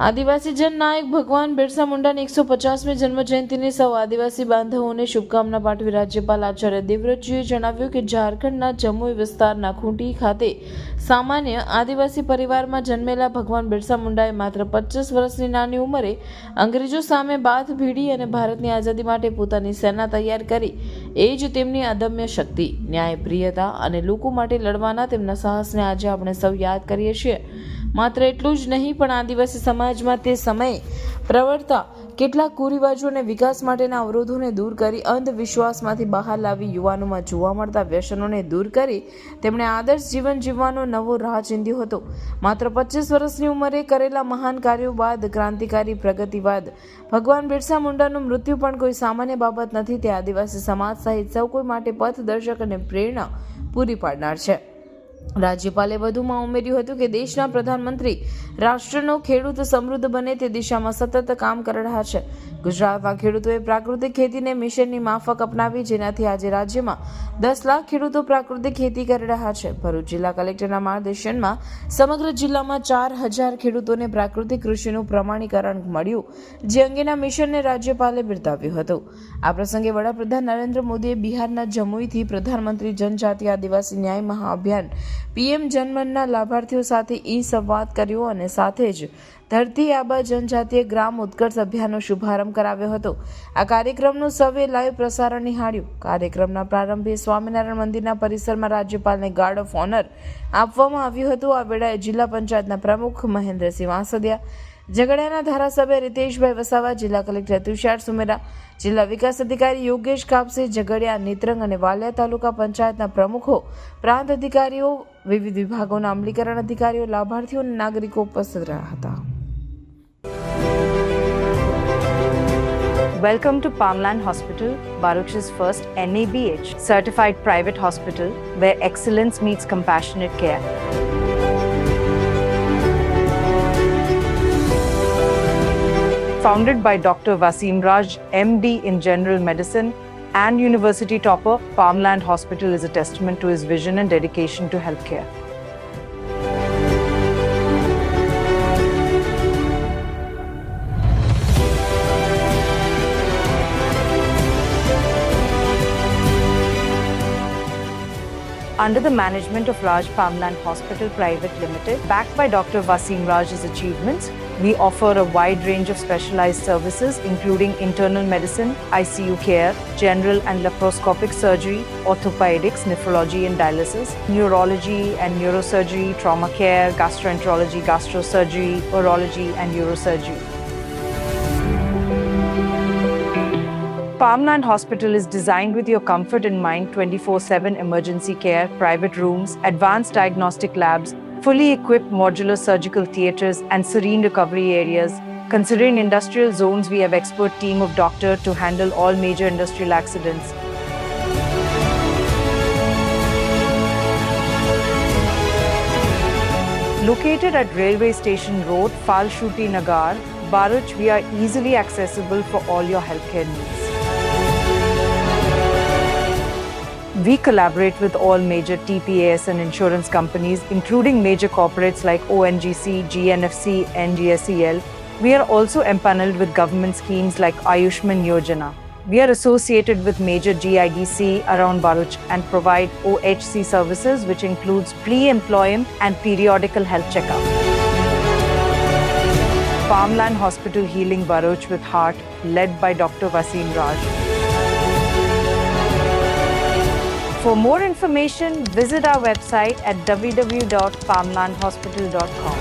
આદિવાસી જનનાયક ભગવાન બિરસા મુંડાની 150મી જન્મજયંતિની સૌ આદિવાસી બાંધવોને શુભકામના પાઠવી રાજ્યપાલ આચાર્ય દેવવ્રતજીએ જણાવ્યું કે ઝારખંડના જમુઈ વિસ્તારના ખૂંટી ખાતે સામાન્ય આદિવાસી પરિવારમાં જન્મેલા ભગવાન બિરસા મુંડાએ માત્ર 25 વર્ષની નાની ઉંમરે અંગ્રેજો સામે બાથ ભીડી અને ભારતની આઝાદી માટે પોતાની સેના તૈયાર કરી. એ જ તેમની અદમ્ય શક્તિ, ન્યાયપ્રિયતા અને લોકો માટે લડવાના તેમના સાહસને આજે આપણે સૌ યાદ કરીએ છીએ. માત્ર એટલું જ નહીં, પણ આદિવાસી સમાજમાં તે સમયે પ્રવર્તતા કેટલાક કુરિવાજો અને વિકાસ માટેના અવરોધોને દૂર કરી, અંધવિશ્વાસમાંથી બહાર લાવી, યુવાનોમાં જોવા મળતા વ્યસનોને દૂર કરી તેમણે આદર્શ જીવન જીવવાનો નવો રાહ ચીંધ્યો હતો. માત્ર 25 વર્ષની ઉંમરે કરેલા મહાન કાર્યો બાદ ક્રાંતિકારી પ્રગતિવાદ ભગવાન બિરસા મુંડાનું મૃત્યુ પણ કોઈ સામાન્ય બાબત નથી. તે આદિવાસી સમાજ સહિત સૌ કોઈ માટે પથદર્શક અને પ્રેરણા પૂરી પાડનાર છે. રાજ્યપાલે વધુમાં ઉમેર્યું હતું કે દેશના પ્રધાનમંત્રી રાષ્ટ્રનો ખેડૂત સમૃદ્ધ બને તે દિશામાં સતત કામ કરી રહ્યા છે. ગુજરાતના ખેડૂતોએ પ્રાકૃતિક ખેતીને મિશનની માફક અપનાવી, જેનાથી આજે રાજ્યમાં 10 લાખ ખેડૂતો પ્રાકૃતિક ખેતી કરી રહ્યા છે. ભરૂચ જિલ્લા કલેક્ટરના માર્ગદર્શનમાં સમગ્ર જિલ્લામાં 4000 ખેડૂતોને પ્રાકૃતિક કૃષિનું પ્રમાણીકરણ મળ્યું, જે અંગેના મિશનને રાજ્યપાલે બિરદાવ્યું હતું. આ પ્રસંગે વડાપ્રધાન નરેન્દ્ર મોદીએ બિહારના જમુઈથી પ્રધાનમંત્રી જનજાતિ આદિવાસી ન્યાય મહાઅભિયાન PM જનમનના લાભાર્થીઓ સાથે સંવાદ કર્યો અને સાથે જ ધરતી આબા જનજાતીય ગ્રામ ઉત્કર્ષ અભિયાનનો શુભારંભ કરાવ્યો હતો. આ કાર્યક્રમનું સૌએ લાઈવ પ્રસારણ નિહાળ્યું. કાર્યક્રમના પ્રારંભે સ્વામિનારાયણ મંદિરના પરિસરમાં રાજ્યપાલને ગાર્ડ ઓફ ઓનર આપવામાં આવ્યું હતું. આ વેળાએ જિલ્લા પંચાયતના પ્રમુખ મહેન્દ્રસિંહ વાંસદિયા, ઝઘડિયાના ધારાસભ્ય રીતેશભાઈ વસાવા, જિલ્લા કલેક્ટર તુષાર સુમેરા, જિલ્લા વિકાસ અધિકારી યોગેશ કાપસે, ઝઘડિયા, નેત્રંગ અને વાલિયા તાલુકા પંચાયતના પ્રમુખો, પ્રાંત અધિકારીઓ, વિવિધ વિભાગોના અમલીકરણ અધિકારીઓ, લાભાર્થીઓ અને નાગરિકો ઉપસ્થિત રહ્યા હતા. Welcome to Palmland Hospital, Bharuch's first NABH certified private hospital where excellence meets compassionate care. Founded by Dr. Wasim Raj, MD in General Medicine and University topper, Palmland Hospital is a testament to his vision and dedication to healthcare. Under the management of Raj Palmland Hospital Private Limited, backed by Dr. Wasim Raj's achievements, we offer a wide range of specialized services including internal medicine, ICU care, general and laparoscopic surgery, orthopedics, nephrology and dialysis, neurology and neurosurgery, trauma care, gastroenterology, gastrosurgery, urology and neurosurgery. Palmland Hospital is designed with your comfort in mind. 24/7 emergency care, private rooms, advanced diagnostic labs, fully equipped modular surgical theatres and serene recovery areas. Considering industrial zones, we have expert team of doctors to handle all major industrial accidents. Located at Railway Station Road, Falshuti Nagar, Bharuch, we are easily accessible for all your healthcare needs. We collaborate with all major TPAS and insurance companies, including major corporates like ONGC, GNFC, NGSEL. We are also empaneled with government schemes like Ayushman Yojana. We are associated with major GIDC around Bharuch and provide OHC services, which includes pre-employment and periodical health checkup. Palmland Hospital Healing Bharuch with Heart, led by Dr. Wasim Raj. For more information, visit our website at www.palmlandhospital.com.